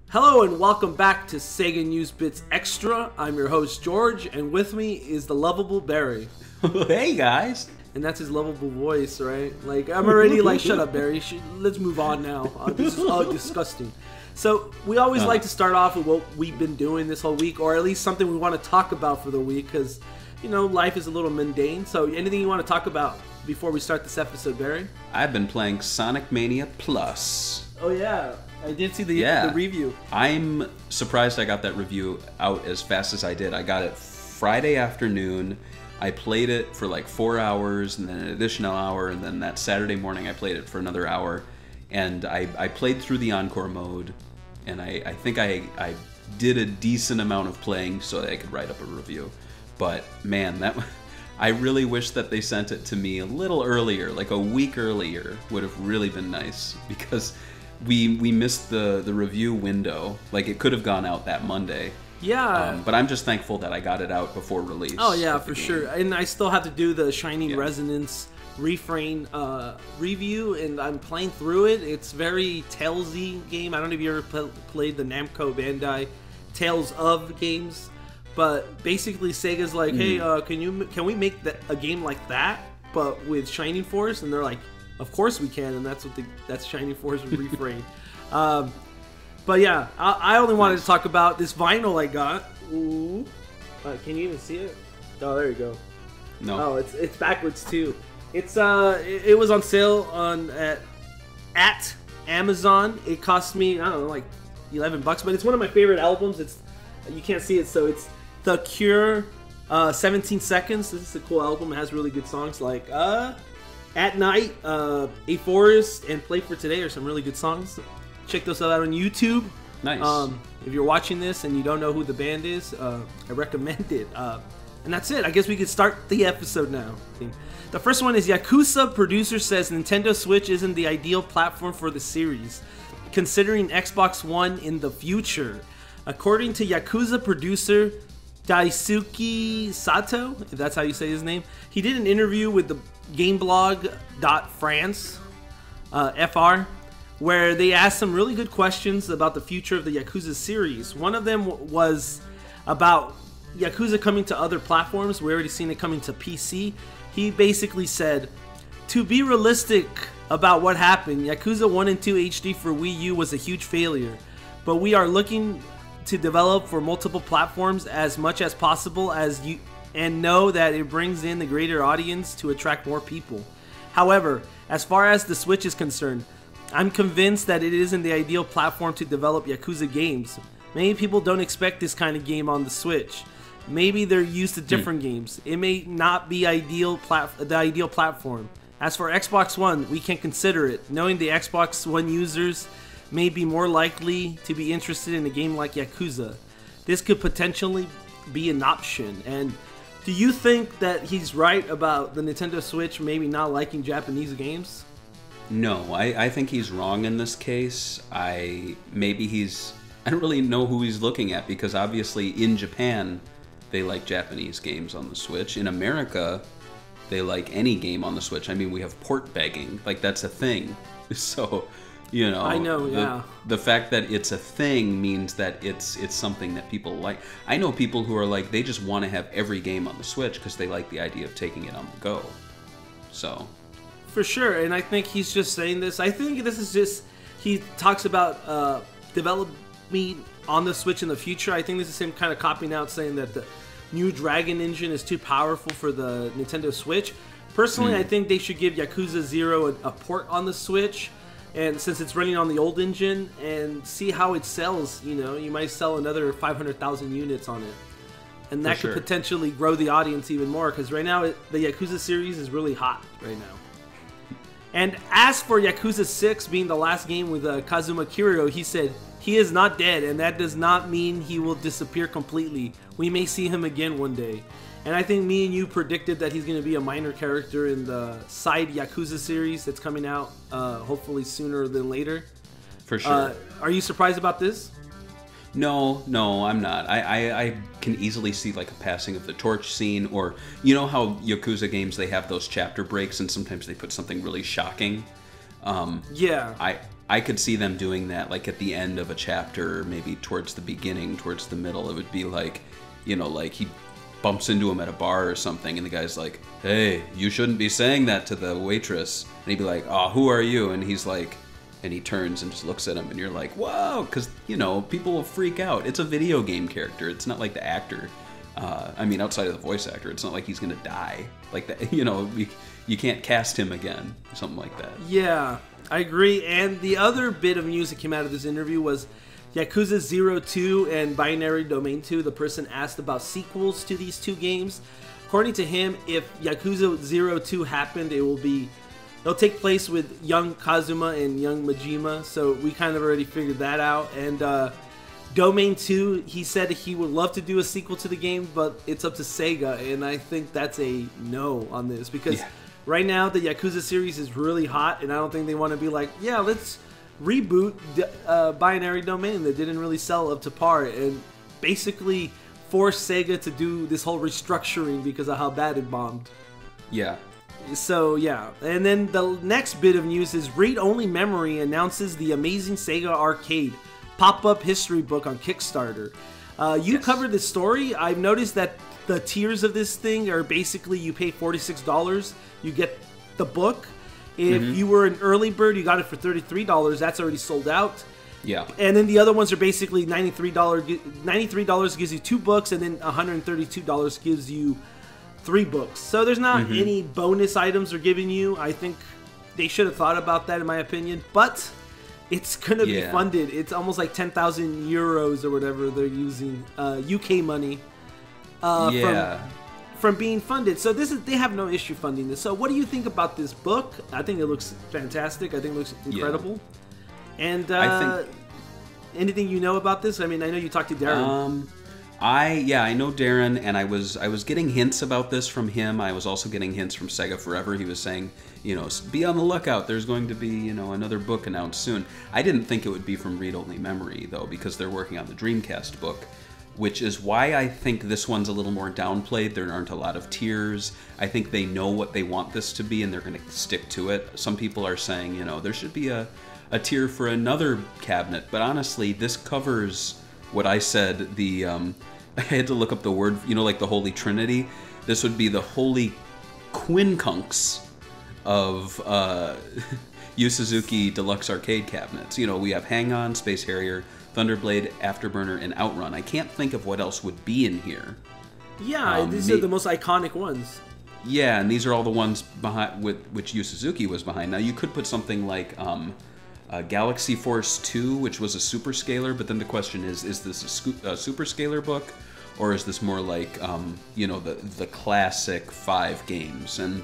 Hello and welcome back to SEGA News Bits Extra. I'm your host George, and with me is the lovable Barry. Hey guys! And that's his lovable voice, right? Like, I'm already like, shut up, Barry. Let's move on now. This is disgusting. So, we always like to start off with what we've been doing this whole week, or at least something we want to talk about for the week, because, you know, life is a little mundane. So, anything you want to talk about before we start this episode, Barry? I've been playing Sonic Mania Plus. Oh, yeah. I did see the review. I'm surprised I got that review out as fast as I did. I got it Friday afternoon. I played it for like 4 hours, and then an additional hour, and then that Saturday morning I played it for another hour. And I played through the Encore mode, and I think I did a decent amount of playing so that I could write up a review. But man, I really wish that they sent it to me a little earlier, like a week earlier would have really been nice, because we missed the review window. Like, it could have gone out that Monday. Yeah. But I'm just thankful that I got it out before release. Oh, yeah, for sure. And I still have to do the Shining Resonance Refrain review, and I'm playing through it. It's very Tales-y game. I don't know if you ever played the Namco Bandai Tales of games, but basically Sega's like, hey, can we make a game like that, but with Shining Force? And they're like, of course we can, and that's Shining Force Refrain. But yeah, I only wanted to talk about this vinyl I got. Ooh. Can you even see it? Oh, there you go. No. Oh, it's backwards too. It's it was on sale at Amazon. It cost me, I don't know, like $11, but it's one of my favorite albums. You can't see it, so it's The Cure, 17 Seconds. This is a cool album. It has really good songs like At Night, A Forest, and Play for Today are some really good songs. Check those out on YouTube. Nice. If you're watching this and you don't know who the band is, I recommend it. And that's it. I guess we could start the episode now. The first one is Yakuza Producer says Nintendo Switch isn't the ideal platform for the series, considering Xbox One in the future. According to Yakuza Producer Daisuke Sato, if that's how you say his name, he did an interview with the Gameblog.France, FR, where they asked some really good questions about the future of the Yakuza series. One of them was about Yakuza coming to other platforms. We already seen it coming to PC. He basically said, to be realistic about what happened, Yakuza 1 and 2 HD for Wii U was a huge failure, but we are looking to develop for multiple platforms as much as possible and know that it brings in the greater audience to attract more people. However, as far as the Switch is concerned, I'm convinced that it isn't the ideal platform to develop Yakuza games. Many people don't expect this kind of game on the Switch. Maybe they're used to different games. It may not be the ideal platform. As for Xbox One, we can consider it, knowing the Xbox One users may be more likely to be interested in a game like Yakuza. This could potentially be an option. And do you think that he's right about the Nintendo Switch maybe not liking Japanese games? No, I think he's wrong in this case. I don't really know who he's looking at, because obviously in Japan they like Japanese games on the Switch. In America, they like any game on the Switch. I mean, we have port begging. Like, that's a thing. So, you know, I know, yeah. The fact that it's a thing means that it's something that people like. I know people who are like, they just want to have every game on the Switch because they like the idea of taking it on the go. So, for sure, and I think he's just saying this. I think this is just, he talks about developing on the Switch in the future. I think this is him kind of copying out, saying that the new Dragon engine is too powerful for the Nintendo Switch. Personally, I think they should give Yakuza 0 a port on the Switch, and since it's running on the old engine, and see how it sells. You know, you might sell another 500,000 units on it, and that could potentially grow the audience even more, because right now the Yakuza series is really hot right now. And as for Yakuza 6 being the last game with Kazuma Kiryu, he said, he is not dead, and that does not mean he will disappear completely. We may see him again one day. And I think me and you predicted that he's going to be a minor character in the side Yakuza series that's coming out hopefully sooner than later. For sure. Are you surprised about this? No, I'm not. I can easily see like a passing of the torch scene, or you know how Yakuza games, they have those chapter breaks and sometimes they put something really shocking. Yeah. I could see them doing that, like at the end of a chapter, maybe towards the beginning, towards the middle. It would be like, like he bumps into him at a bar or something, and the guy's like, "Hey, you shouldn't be saying that to the waitress." And he'd be like, "Oh, who are you?" And he's like, and he turns and just looks at him, and you're like, "Whoa!" Because people will freak out. It's a video game character. It's not like the actor. Outside of the voice actor, it's not like he's gonna die. Like that, you can't cast him again, something like that. Yeah, I agree. And the other bit of news that came out of this interview was Yakuza 02 and Binary Domain 2. The person asked about sequels to these two games. According to him, if Yakuza 02 happened, it'll take place with young Kazuma and young Majima. So we kind of already figured that out. And Domain 2, he said he would love to do a sequel to the game, but it's up to SEGA, and I think that's a no on this, because right now the Yakuza series is really hot, and I don't think they want to be like, yeah, let's reboot Binary Domain that didn't really sell up to par, and basically force SEGA to do this whole restructuring because of how bad it bombed. Yeah. So, yeah. And then the next bit of news is Read Only Memory announces the amazing SEGA Arcade Pop-Up History Book on Kickstarter. You covered this story. I've noticed that the tiers of this thing are basically you pay $46, you get the book. If you were an early bird, you got it for $33. That's already sold out. Yeah. And then the other ones are basically $93. $93 gives you 2 books, and then $132 gives you 3 books. So there's not any bonus items they're giving you. I think they should have thought about that, in my opinion. But it's going to be funded. It's almost like 10,000 euros or whatever they're using, UK money, from being funded. So they have no issue funding this. So what do you think about this book? I think it looks fantastic. I think it looks incredible. And I think, anything you know about this? I mean, I know you talked to Darren. I know Darren, and I was getting hints about this from him. I was also getting hints from Sega Forever. He was saying, be on the lookout. There's going to be, another book announced soon. I didn't think it would be from Read Only Memory, though, because they're working on the Dreamcast book, which is why I think this one's a little more downplayed. There aren't a lot of tiers. I think they know what they want this to be, and they're going to stick to it. Some people are saying, there should be a tier for another cabinet, but honestly, this covers what I said, I had to look up the word, like the Holy Trinity. This would be the Holy Quincunx of Yu Suzuki Deluxe Arcade cabinets. We have Hang-On, Space Harrier, Thunderblade, Afterburner, and Outrun. I can't think of what else would be in here. Yeah, these are the most iconic ones. Yeah, and these are all the ones behind which Yu Suzuki was behind. Now, you could put something like Galaxy Force 2, which was a super scaler, but then the question is this a super scaler book, or is this more like the classic 5 games? And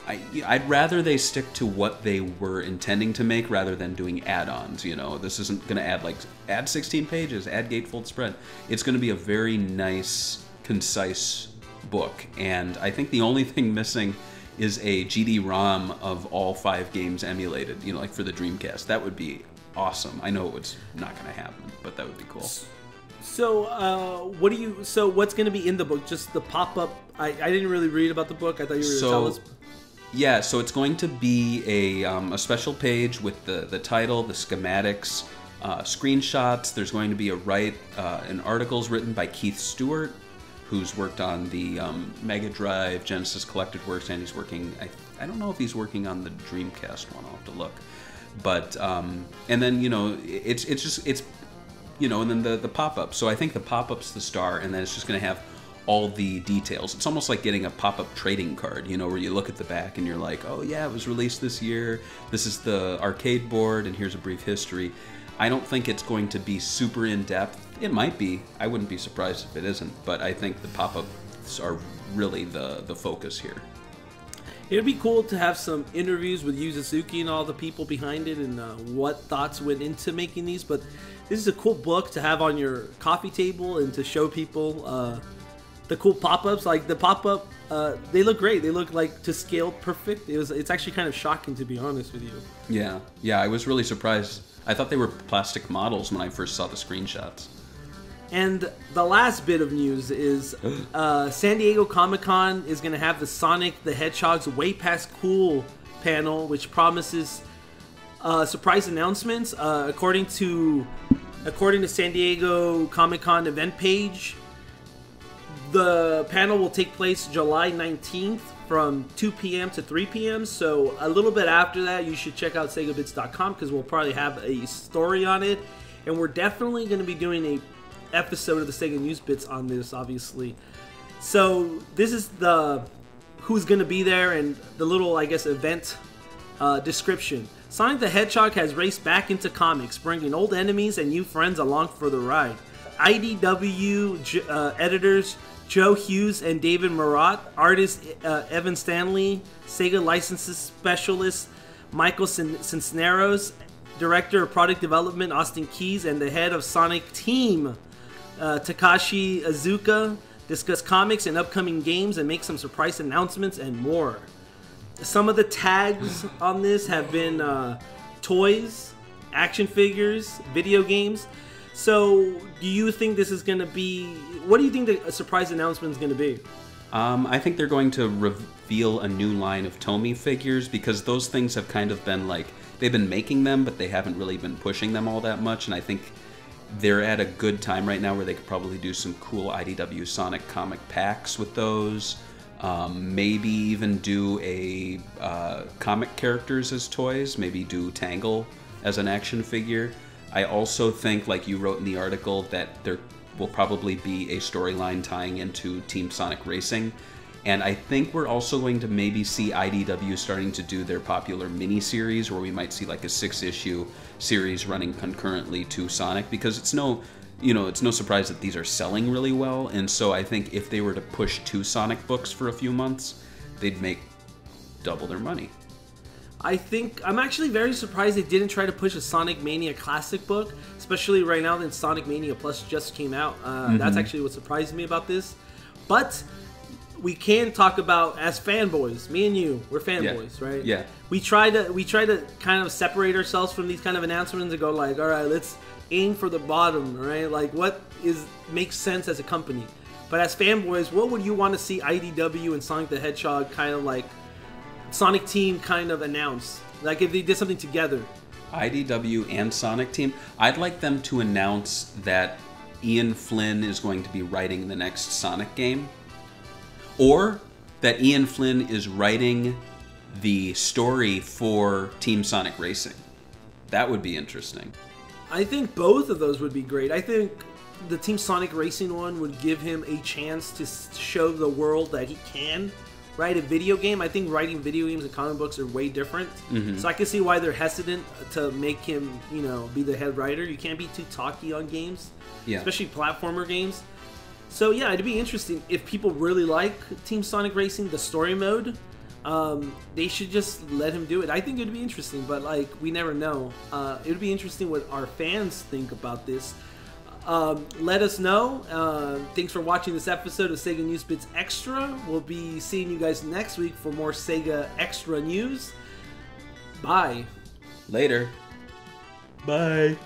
I'd rather they stick to what they were intending to make rather than doing add-ons. This isn't going to add 16 pages, add gatefold spread. It's going to be a very nice, concise book, and I think the only thing missing is a GD-ROM of all 5 games emulated, like for the Dreamcast. That would be awesome. I know it's not going to happen, but that would be cool. So, what's going to be in the book? Just the pop-up? I didn't really read about the book. I thought you were going to tell us. Yeah, so it's going to be a special page with the title, the schematics, screenshots. There's going to be an articles written by Keith Stewart, who's worked on the Mega Drive, Genesis Collected Works, and he's working, I don't know if he's working on the Dreamcast one, I'll have to look. But, and then, and then the pop-up. So I think the pop-up's the star, and then it's just going to have all the details. It's almost like getting a pop-up trading card, where you look at the back and you're like, oh yeah, it was released this year, this is the arcade board, and here's a brief history. I don't think it's going to be super in-depth. It might be. I wouldn't be surprised if it isn't, but I think the pop-ups are really the focus here. It'd be cool to have some interviews with Yu Suzuki and all the people behind it, and what thoughts went into making these, but this is a cool book to have on your coffee table and to show people the cool pop-ups. Like the pop-up, they look great. They look like to scale perfect. It's actually kind of shocking, to be honest with you. Yeah, I was really surprised. I thought they were plastic models when I first saw the screenshots. And the last bit of news is San Diego Comic-Con is going to have the Sonic the Hedgehog's Way Past Cool panel, which promises surprise announcements. According to San Diego Comic-Con event page, the panel will take place July 19th from 2 p.m. to 3 p.m. So a little bit after that, you should check out SegaBits.com because we'll probably have a story on it. And we're definitely going to be doing a episode of the SEGA News Bits on this, obviously. So this is the who's going to be there and the little, I guess, event description. Sonic the Hedgehog has raced back into comics, bringing old enemies and new friends along for the ride. IDW editors Joe Hughes and David Marat, artist Evan Stanley, Sega licenses specialist Michael Cisneros, director of product development Austin Keys, and the head of Sonic Team Takashi Azuka discuss comics and upcoming games and make some surprise announcements and more. Some of the tags on this have been toys, action figures, video games. So, do you think this is going to be... What do you think the surprise announcement is going to be? I think they're going to reveal a new line of Tomy figures, because those things have kind of been like... They've been making them, but they haven't really been pushing them all that much, and I think they're at a good time right now where they could probably do some cool IDW Sonic comic packs with those. Maybe even do a comic characters as toys. Maybe do Tangle as an action figure. I also think, like you wrote in the article, that there will probably be a storyline tying into Team Sonic Racing. And I think we're also going to maybe see IDW starting to do their popular mini-series, where we might see like a 6-issue series running concurrently to Sonic, because it's no surprise that these are selling really well. And so I think if they were to push 2 Sonic books for a few months, they'd make double their money. I think I'm actually very surprised they didn't try to push a Sonic Mania Classic book, especially right now that Sonic Mania Plus just came out. That's actually what surprised me about this. But we can talk about, as fanboys, me and you, we're fanboys, right? Yeah. We try to kind of separate ourselves from these kind of announcements and go like, all right, let's aim for the bottom, right? Like, what makes sense as a company? But as fanboys, what would you want to see IDW and Sonic the Hedgehog kind of like Sonic Team kind of announce? Like if they did something together. IDW and Sonic Team, I'd like them to announce that Ian Flynn is going to be writing the next Sonic game, or that Ian Flynn is writing the story for Team Sonic Racing. That would be interesting. I think both of those would be great. I think the Team Sonic Racing one would give him a chance to show the world that he can write a video game. I think writing video games and comic books are way different. So I can see why they're hesitant to make him, be the head writer. You can't be too talky on games, especially platformer games. So yeah, it'd be interesting if people really like Team Sonic Racing, the story mode. They should just let him do it. I think it'd be interesting, but like we never know. It would be interesting what our fans think about this. Let us know. Thanks for watching this episode of SEGA News Bits Extra. We'll be seeing you guys next week for more SEGA Extra news. Bye. Later. Bye.